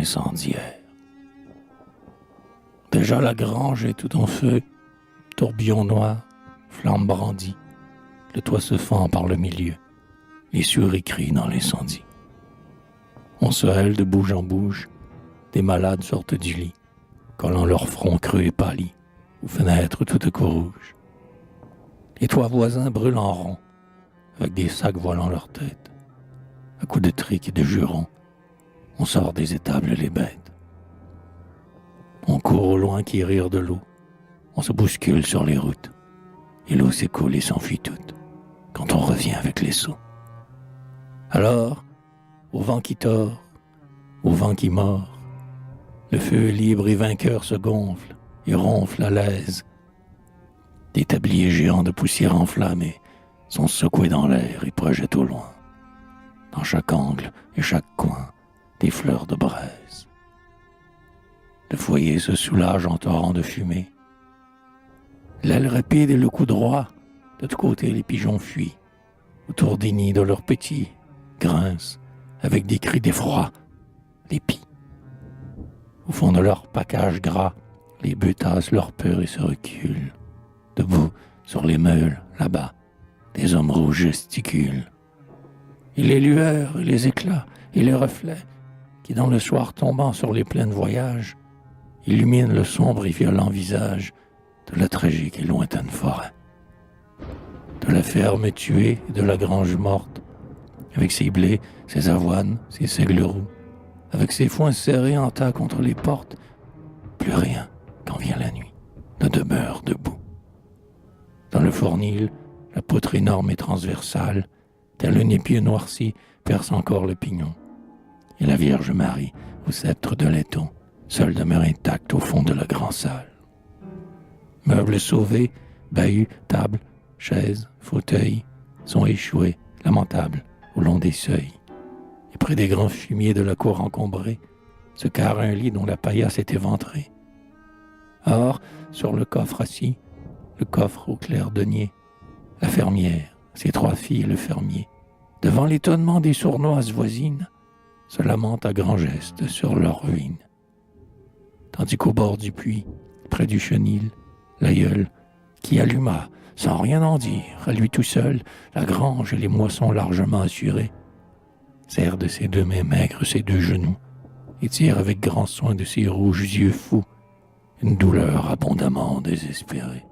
incendiaire. Déjà la grange est tout en feu, tourbillon noir, flamme brandie, le toit se fend par le milieu, les souris crient dans l'incendie. On se hèle de bouge en bouge, des malades sortent du lit, collant leur front creux et pâli, aux fenêtres tout à coup rouges. Les toits voisins brûlent en rond, avec des sacs voilant leur tête. À coups de triques et de jurons, on sort des étables les bêtes. On court au loin qui rire de l'eau, on se bouscule sur les routes, et l'eau s'écoule et s'enfuit toute, quand on revient avec les seaux. Alors, au vent qui tord, au vent qui mord, le feu libre et vainqueur se gonfle et ronfle à l'aise. Des tabliers géants de poussière enflammée sont secoués dans l'air et projettent au loin, dans chaque angle et chaque coin, des fleurs de braise. Le foyer se soulage en torrent de fumée. L'aile rapide et le coup droit, de tous côtés les pigeons fuient, autour des nids de leurs petits, grincent, avec des cris d'effroi, les pies. Au fond de leur pacage gras, les bœufs tassent leur peur et se reculent. Debout, sur les meules, là-bas, des hommes rouges gesticulent. Et les lueurs, et les éclats, et les reflets, qui dans le soir tombant sur les plaines voyagent, illuminent le sombre et violent visage de la tragique et lointaine forêt. De la ferme tuée et de la grange morte, avec ses blés, ses avoines, ses seigles roux, avec ses foins serrés en tas contre les portes, plus rien, quand vient la nuit, ne demeure debout. Dans le fournil, la poutre énorme et transversale, tel un épieu noirci, perce encore le pignon. Et la Vierge Marie, au sceptre de laiton, seule demeure intacte au fond de la grande salle. Meubles sauvés, bahuts, tables, chaises, fauteuils, sont échoués, lamentables, au long des seuils. Et près des grands fumiers de la cour encombrée, se carre un lit dont la paillasse est éventrée. Or, sur le coffre assis, le coffre au clair denier, la fermière, ses 3 filles et le fermier, devant l'étonnement des sournoises voisines, se lamentent à grands gestes sur leur ruine. Tandis qu'au bord du puits, près du chenil, l'aïeul, qui alluma, sans rien en dire, à lui tout seul, la grange et les moissons largement assurées, serre de ses 2 mains maigres ses 2 genoux, et tire avec grand soin de ses rouges yeux fous une douleur abondamment désespérée.